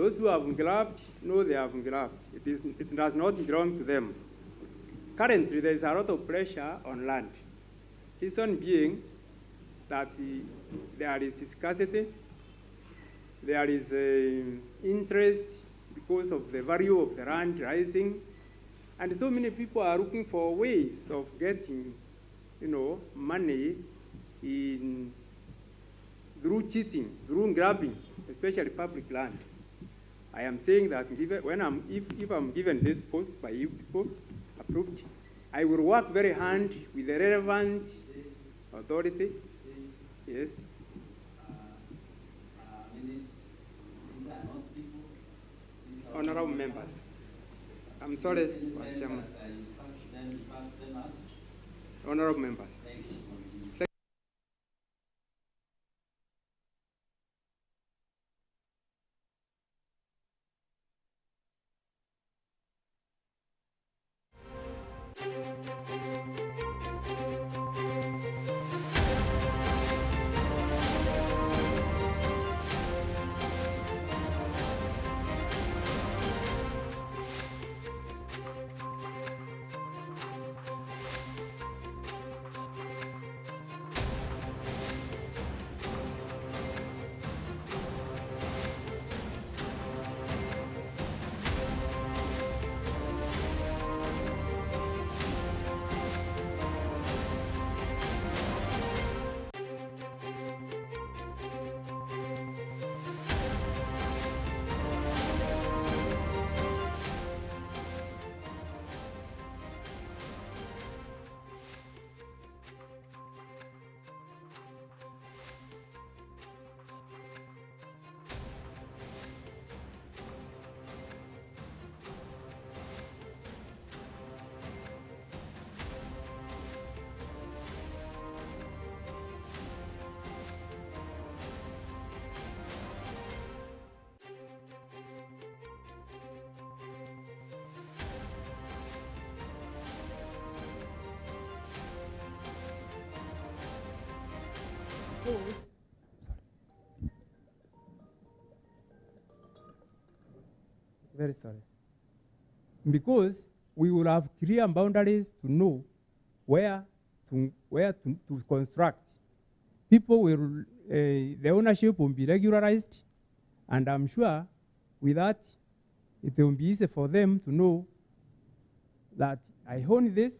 Those who have grabbed know they have grabbed. It does not belong to them. Currently, there is a lot of pressure on land. Reason being that there is scarcity, there is interest because of the value of the land rising, and so many people are looking for ways of getting, money through cheating, through grabbing, especially public land. I am saying that if I'm given this post by you people, approved, I will work very hard with the relevant authority. Yes. Honorable members, I'm sorry, Chairman. Honorable members. Very sorry. Because we will have clear boundaries to know where to construct. People will, the ownership will be regularized, and I'm sure with that, it will be easy for them to know that I own this,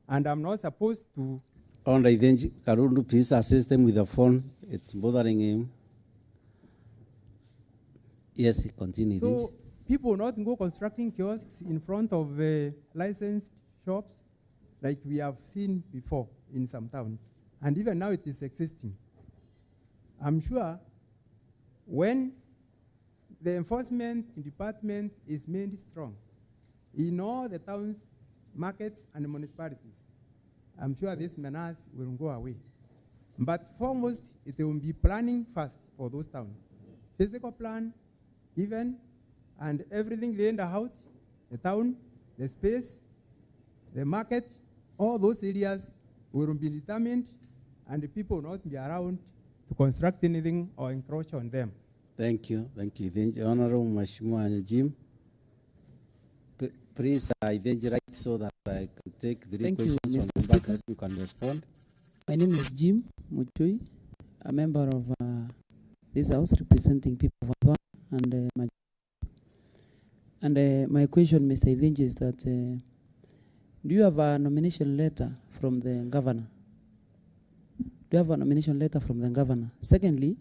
and I'm not supposed to. Honorable Karundu, please assist him with the phone. It's bothering him. Yes, continue. So people will not go constructing kiosks in front of licensed shops like we have seen before in some towns. And even now it is existing. I'm sure when the enforcement department is made strong in all the towns, markets, and municipalities, I'm sure this menace will go away. But foremost, it will be planning first for those towns. Physical plan, even, and everything laid out, the town, the space, the market, all those areas will be determined, and the people will not be around to construct anything or encroach on them. Thank you. Thank you. Honorable Mheshimiwa Jim, please write so that I can take the questions on the back that you can respond. My name is Jim Mutui, a member of this house representing people of Ava and my question, Mr. Idhinji, is that do you have a nomination letter from the governor? Do you have a nomination letter from the governor? Secondly,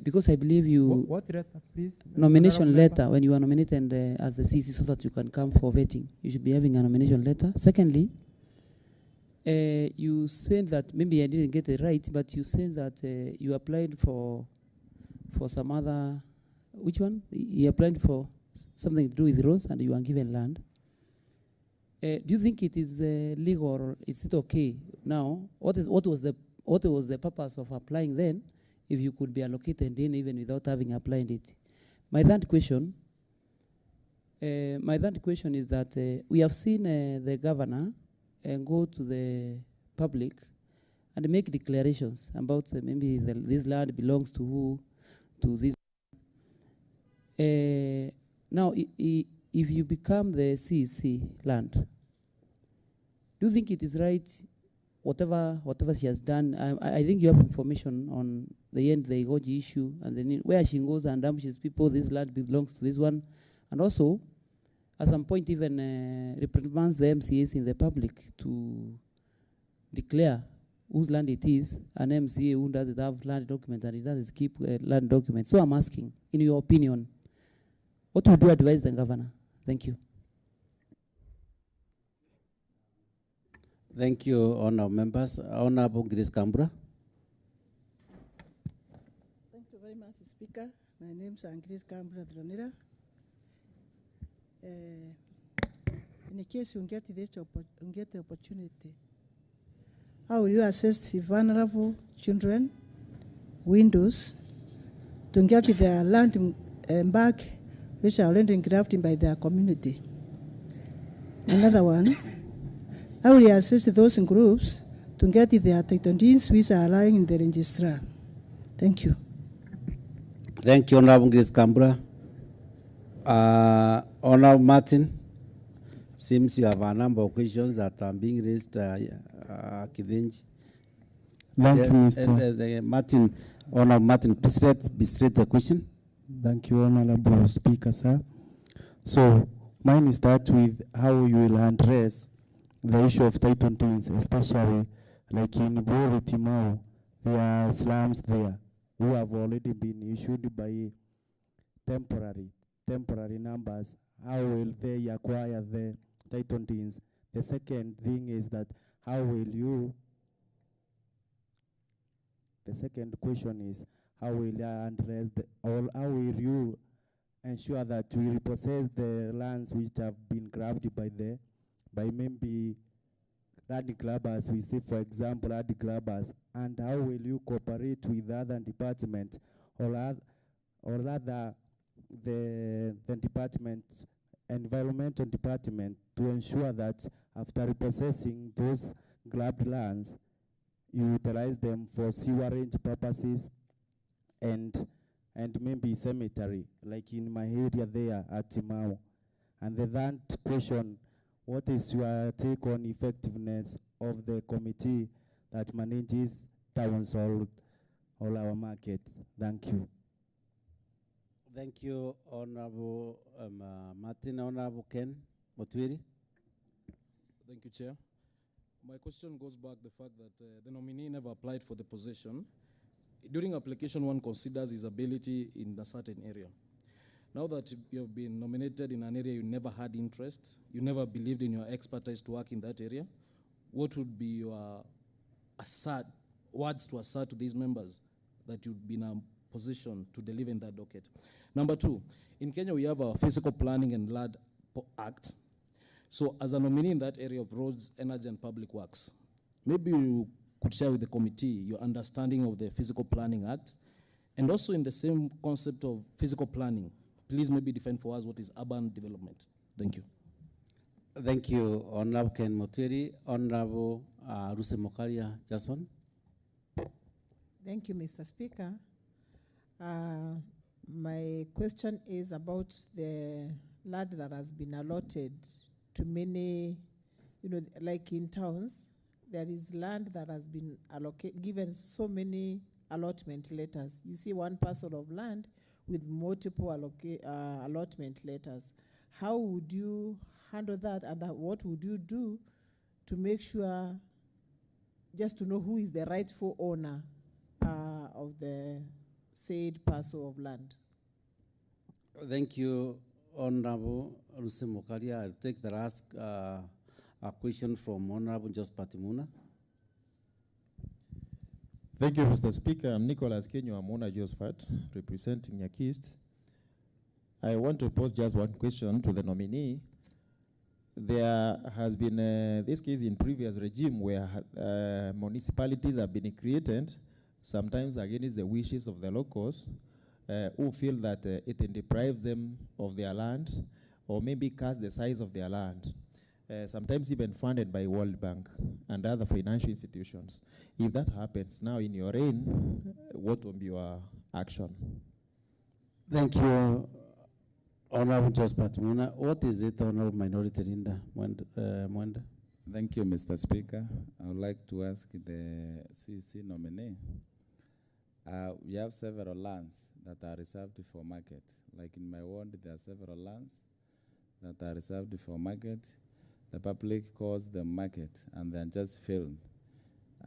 because I believe you... What letter, please? Nomination letter, when you are nominated as the CC so that you can come for vetting. You should be having a nomination letter. Secondly, you said that, maybe I didn't get it right, but you said that you applied for some other... Which one? You applied for something to do with roads and you are given land. Do you think it is legal, or is it okay now? What was the purpose of applying then, if you could be allocated in even without having applied it? My third question is that we have seen the governor go to the public and make declarations about maybe this land belongs to who, to this. Now, if you become the CEC land, do you think it is right, whatever she has done? I think you have information on the end, the Igoji issue, and then where she goes and ambushes people, this land belongs to this one. And also, at some point, even reprimands the MCAs in the public to declare whose land it is, an MCA who doesn't have land documents and it doesn't keep land documents. So I'm asking, in your opinion, what would you advise the governor? Thank you. Thank you, honourable members. Honourable Grace Kambura. Thank you very much, Speaker. My name is Grace Kambura Dronira. In case you get the opportunity, how will you assess the vulnerable children, widows, to get their land back, which are already grafted by their community? Another one, how will you assess those groups to get their title deeds which are lying in the registrar? Thank you. Thank you, Honourable Grace Kambura. Honourable Martin, seems you have a number of questions that are being raised. Thank you, Mr. Martin, Honourable Martin, please be straight the question. Thank you, Honourable Speaker, sir. So, mine start with how you will address the issue of title deeds, especially like in Bori Timau, there are slums there who have already been issued by temporary numbers. How will they acquire the title deeds? The second thing is that how will you, the second question is how will you address or how will you ensure that we repossess the lands which have been grabbed by maybe land grabbers, we say for example land grabbers, and how will you cooperate with other departments or rather the department, environmental department, to ensure that after repossessing those grabbed lands, you utilize them for sewerage purposes and maybe cemetery, like in my area there at Timau. And the third question, what is your take on effectiveness of the committee that manages towns all our markets? Thank you. Thank you, Honourable Martin. Honourable Ken Motwiri. Thank you, Chair. My question goes back to the fact that the nominee never applied for the position. During application, one considers his ability in a certain area. Now that you have been nominated in an area you never had interest, you never believed in your expertise to work in that area, what would be your words to assert to these members that you'd be in a position to deliver in that docket? Number two, in Kenya we have a Physical Planning and Land Act. So as a nominee in that area of roads, energy and public works, maybe you could share with the committee your understanding of the Physical Planning Act, and also in the same concept of physical planning, please maybe define for us what is urban development. Thank you. Thank you, Honourable Ken Motwiri. Honourable Ruse Mokaria Jason. Thank you, Mr. Speaker. My question is about the land that has been allotted to many, like in towns, there is land that has been given so many allotment letters. You see one parcel of land with multiple allotment letters. How would you handle that, and what would you do to make sure, just to know who is the rightful owner of the said parcel of land? Thank you, Honourable Ruse Mokaria. I'll take the last a question from Honourable Jos Patimuna. Thank you, Mr. Speaker. I'm Nicholas Kenyo Amona Josephat, representing Yakist. I want to pose just one question to the nominee. There has been this case in previous regime where municipalities have been created, sometimes against the wishes of the locals, who feel that it deprives them of their land, or maybe cuts the size of their land. Sometimes even funded by World Bank and other financial institutions. If that happens now in your reign, what will be your action? Thank you, Honorable Josephat Muna, what is it, Honorable Minority Leader Mwenda? Thank you, Mr. Speaker. I would like to ask the CC nominee. We have several lands that are reserved for market. Like in my ward, there are several lands that are reserved for market. The public calls them market, and they're just filled.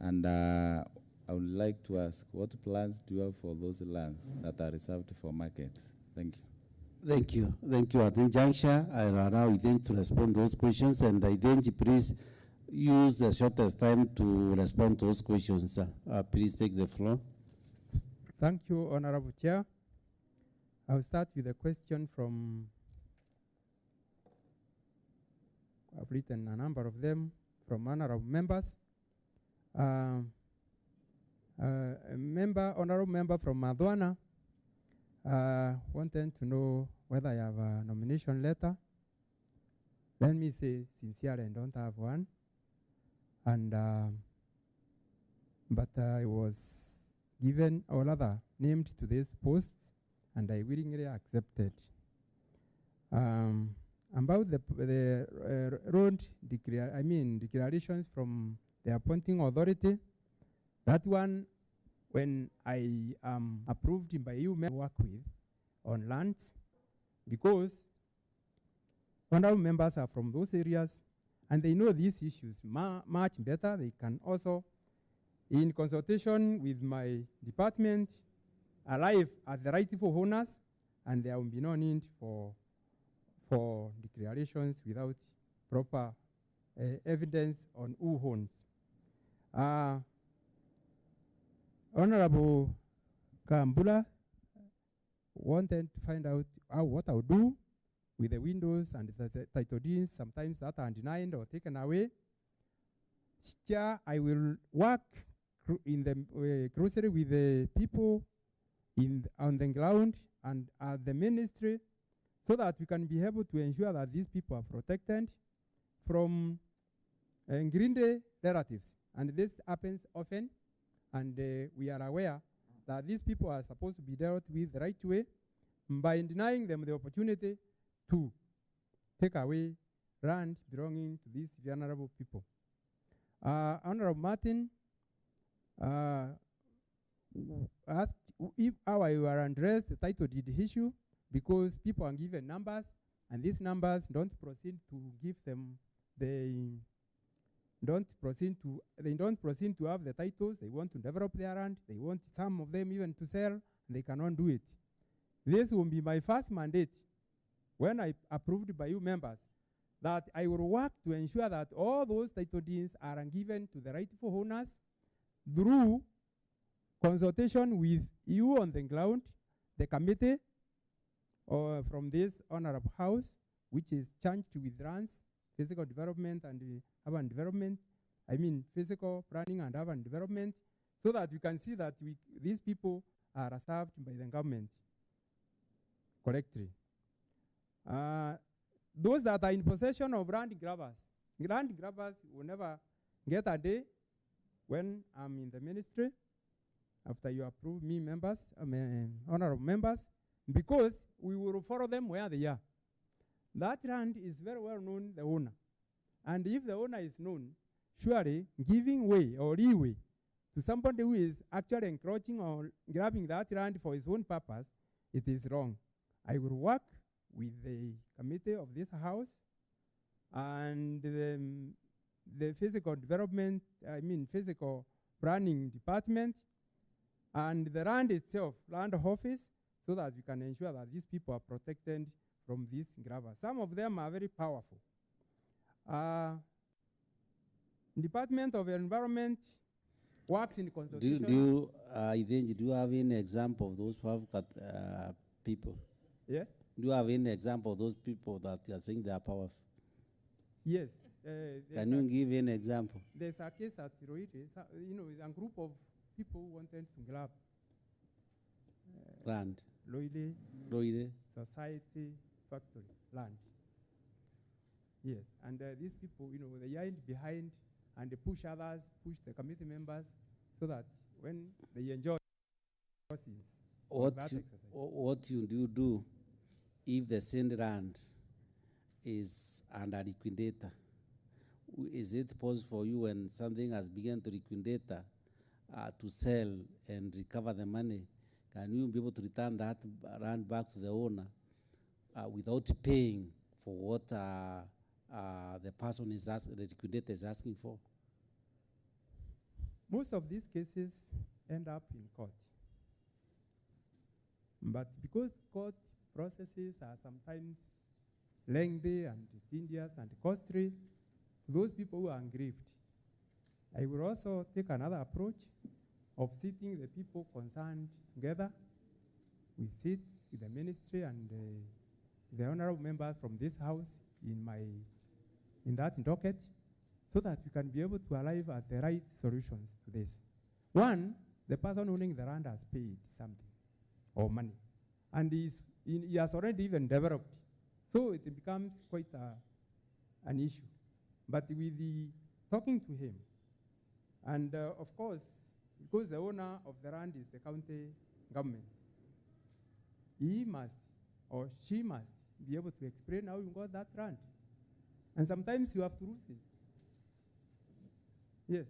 And I would like to ask, what plans do you have for those lands that are reserved for markets? Thank you. Thank you. Thank you. At this juncture, I allow Idenji to respond to those questions, and Idenji, please use the shortest time to respond to those questions. Please take the floor. Thank you, Honorable Chair. I'll start with a question from, I've written a number of them from honorable members. A honorable member from Madwana, wanted to know whether I have a nomination letter. Let me say sincerely, I don't have one. And but I was given, or rather named to this post, and I willingly accepted. About the road declarations from the appointing authority, that one, when I am approved by you, work with on lands, because honorable members are from those areas and they know these issues much better. They can also, in consultation with my department, arrive at the rightful owners, and there will be no need for declarations without proper evidence on who owns. Honorable Kambula wanted to find out what I'll do with the windows and the title deeds, sometimes that are denied or taken away. Chair, I will work in the closely with the people on the ground and at the ministry, so that we can be able to ensure that these people are protected from greedy relatives. And this happens often, and we are aware that these people are supposed to be dealt with the right way by denying them the opportunity to take away land belonging to these vulnerable people. Honorable Martin asked if how I will address the title deed issue, because people are given numbers, and these numbers don't proceed to give them, they don't proceed to have the titles. They want to develop their land. They want some of them even to sell, and they cannot do it. This will be my first mandate when I approved by you members, that I will work to ensure that all those title deeds are given to the rightful owners through consultation with you on the ground, the committee, or from this honorable house, which is charged with lands, physical development and urban development, physical planning and urban development, so that we can see that these people are served by the government correctly. Those that are in possession of land grabbers will never get a day when I'm in the ministry, after you approve me members, honorable members, because we will follow them where they are. That land is very well known, the owner. And if the owner is known, surely giving way or leeway to somebody who is actually encroaching or grabbing that land for his own purpose, it is wrong. I will work with the committee of this house and the physical development, physical planning department, and the land itself, land office, so that we can ensure that these people are protected from these grabbers. Some of them are very powerful. Department of Environment works in consultation. Do you have any example of those who have got people? Yes. Do you have any example of those people that you are saying they are powerful? Yes. Can you give an example? There's a case at Roide, a group of people wanted to grab land. Roide Society Factory land. Yes, and these people, they hide behind and they push others, push the committee members, so that when they enjoy what you do if the same land is under liquidator, is it possible for you when something has begun to liquidate to sell and recover the money? Can you be able to return that land back to the owner without paying for what the person is asking, the liquidator is asking for? Most of these cases end up in court. But because court processes are sometimes lengthy and tedious and costly, those people who are aggrieved, I will also take another approach of sitting the people concerned together. We sit with the ministry and the honorable members from this house in that docket, so that we can be able to arrive at the right solutions to this. One, the person owning the land has paid something or money, and he has already even developed. So it becomes quite an issue. But with the talking to him, and of course, because the owner of the land is the county government, he must or she must be able to explain how you got that land. And sometimes you have to lose it. Yes.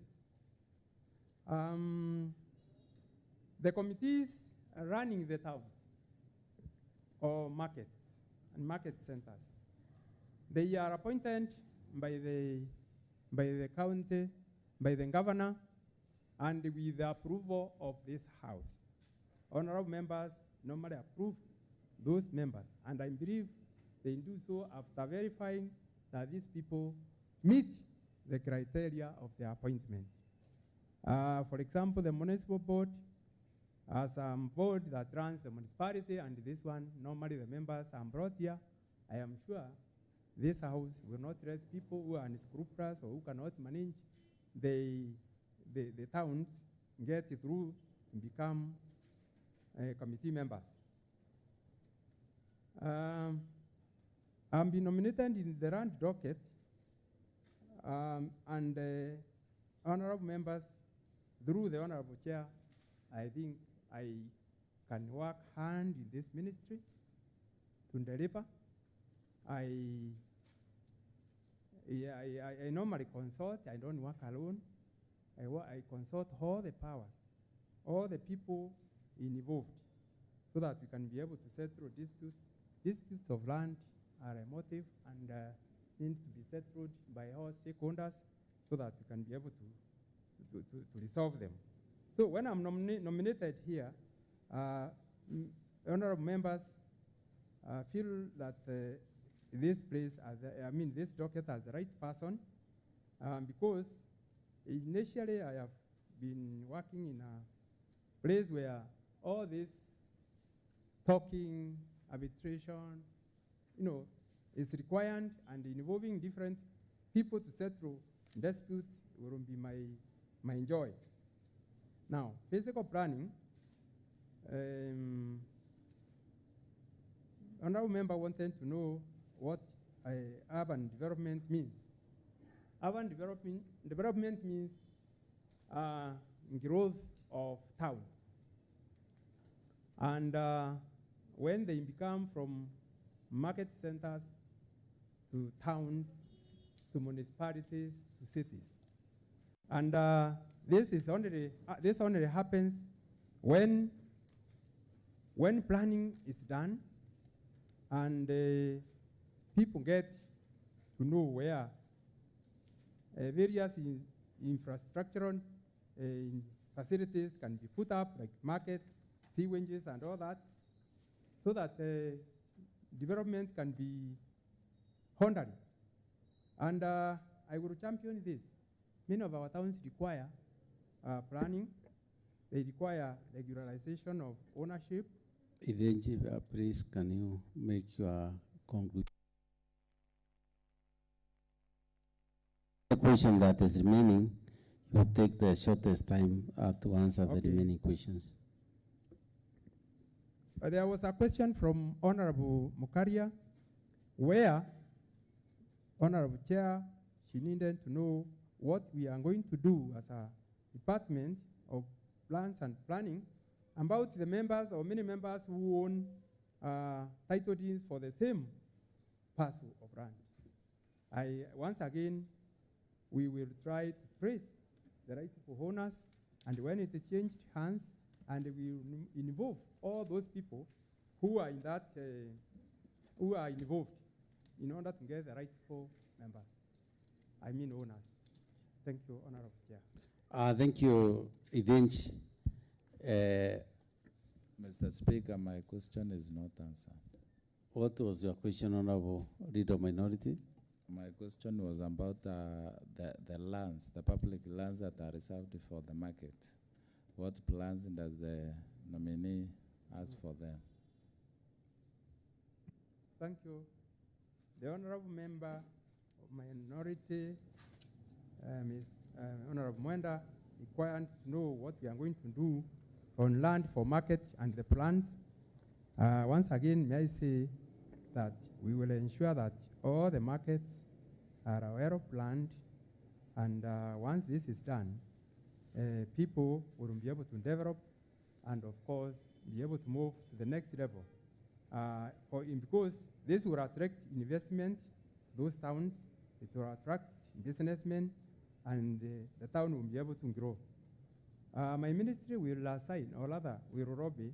The committees are running the towns or markets and market centers. They are appointed by the county, by the governor, and with the approval of this house. Honorable members normally approve those members, and I believe they do so after verifying that these people meet the criteria of the appointment. For example, the municipal board has a board that runs the municipality, and this one, normally the members are brought here. I am sure this house will not let people who are unscrupulous or who cannot manage the towns get through and become committee members. I'm been nominated in the land docket, and honorable members, through the honorable chair, I think I can work hand in this ministry to deliver. I normally consult. I don't work alone. I consult all the powers, all the people involved, so that we can be able to settle disputes. Disputes of land are emotive and need to be settled by all stakeholders, so that we can be able to resolve them. So when I'm nominated here, honorable members feel that this place, this docket has the right person, because initially I have been working in a place where all this talking, arbitration, is required, and involving different people to settle disputes will be my joy. Now, physical planning, honorable member wanted to know what urban development means. Urban development means growth of towns. And when they become from market centers to towns, to municipalities, to cities. And this only happens when planning is done and people get to know where various infrastructural facilities can be put up, like markets, sewages, and all that, so that development can be honored. And I will champion this. Many of our towns require planning. They require regularization of ownership. Please, can you make your conclusion? The question that is remaining, you take the shortest time to answer the remaining questions. There was a question from Honorable Mukaria, where Honorable Chair, she needed to know what we are going to do as a Department of Plans and Planning about the members or many members who own title deeds for the same parcel of land. Once again, we will try to trace the rightful owners, and when it is changed hands, and we will involve all those people who are in that, who are involved, in order to get the rightful members. I mean owners. Thank you, Honorable Chair. Thank you, Idenji. Mr. Speaker, my question is not answered. What was your question, Honorable Leader Minority? My question was about the lands, the public lands that are reserved for the market. What plans does the nominee ask for them? Thank you. The Honorable Member of Minority, Honorable Mwenda, required to know what we are going to do on land for market and the plans. Once again, may I say that we will ensure that all the markets are aware of land, and once this is done, people will be able to develop and, of course, be able to move to the next level. Because this will attract investment, those towns, it will attract businessmen, and the town will be able to grow. My ministry will assign, or rather, will lobby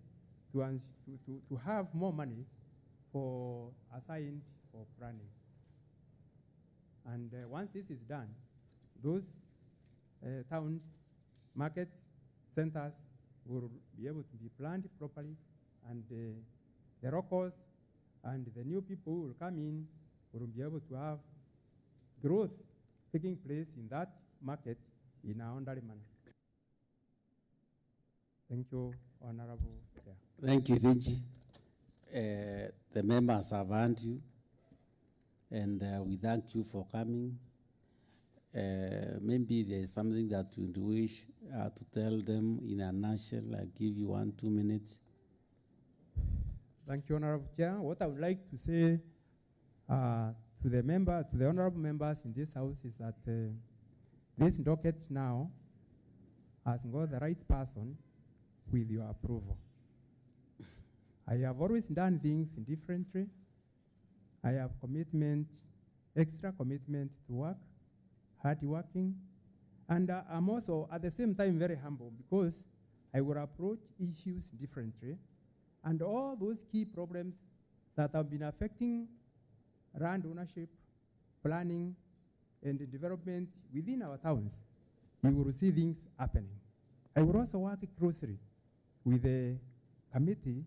to have more money for assigned for planning. And once this is done, those towns, markets, centers will be able to be planned properly, and the locals and the new people who will come in will be able to have growth taking place in that market in an orderly manner. Thank you, Honorable Chair. Thank you, Idenji. The members have heard you, and we thank you for coming. Maybe there's something that you wish to tell them in a nutshell. I'll give you 1-2 minutes. Thank you, Honorable Chair. What I would like to say to the honorable members in this house is that this docket now has got the right person with your approval. I have always done things differently. I have commitment, extra commitment to work, hard working, and I'm also at the same time very humble because I will approach issues differently, and all those key problems that have been affecting land ownership, planning, and the development within our towns, we will see things happening. I will also work closely with the committee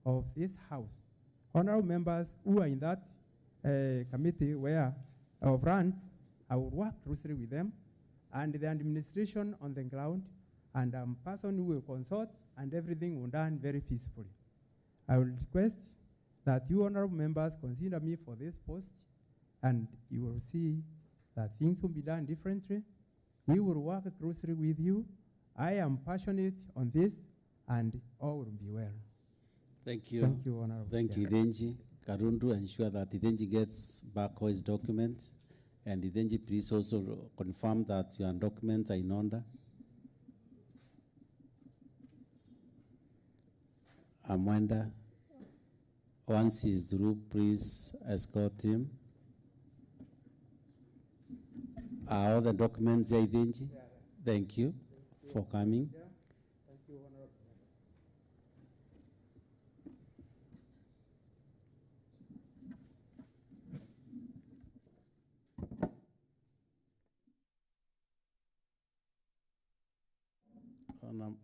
of this house. Honorable members who are in that committee of lands, I will work closely with them and the administration on the ground, and I'm a person who will consult, and everything will be done very peacefully. I will request that you honorable members consider me for this post, and you will see that things will be done differently. We will work closely with you. I am passionate on this, and all will be well. Thank you. Thank you, Honorable Thank you, Idenji. Karundu, ensure that Idenji gets back all his documents. And Idenji, please also confirm that your documents are in order. Amanda, once he's through, please escort him. Are all the documents there, Idenji? Yeah. Thank you for coming. Yeah. Thank you, Honorable.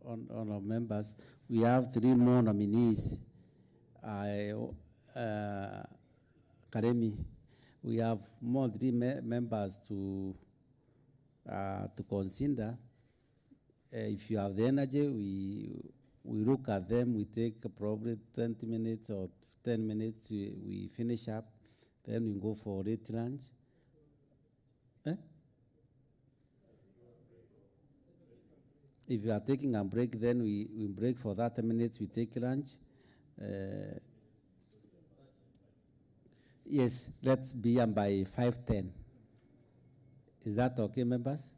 Honourable members, we have 3 more nominees. Karemi, we have more 3 members to consider. If you have the energy, we look at them. We take probably 20 minutes or 10 minutes. We finish up, then we go for late lunch. If you are taking a break, then we break for 30 minutes, we take lunch. Yes, let's be on by 5:10. Is that okay, members?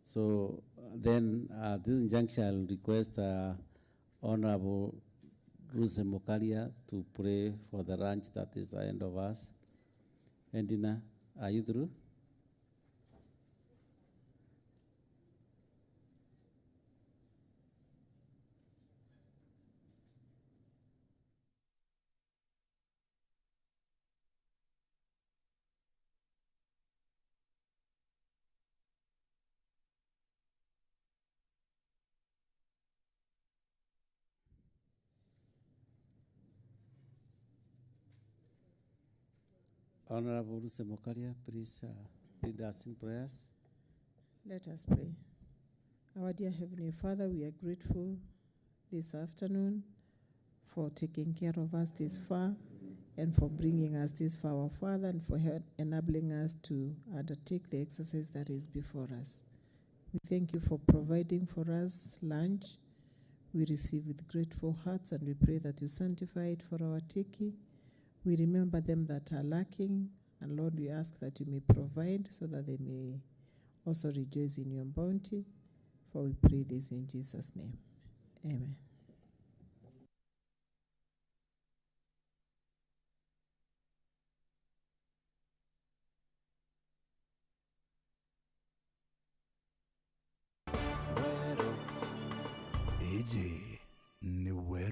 So then this injunction, I'll request Honorable Ruse Mokalia to pray for the ranch that is ahead of us. Endina, are you through? Honorable Ruse Mokalia, please lead us in prayers. Let us pray. Our dear Heavenly Father, we are grateful this afternoon for taking care of us this far and for bringing us this far, our Father, and for enabling us to undertake the exercise that is before us. We thank you for providing for us lunch. We receive with grateful hearts, and we pray that you sanctify it for our taking. We remember them that are lacking, and Lord, we ask that you may provide so that they may also rejoice in your bounty. For we pray this in Jesus' name. Amen. Iji ni Weru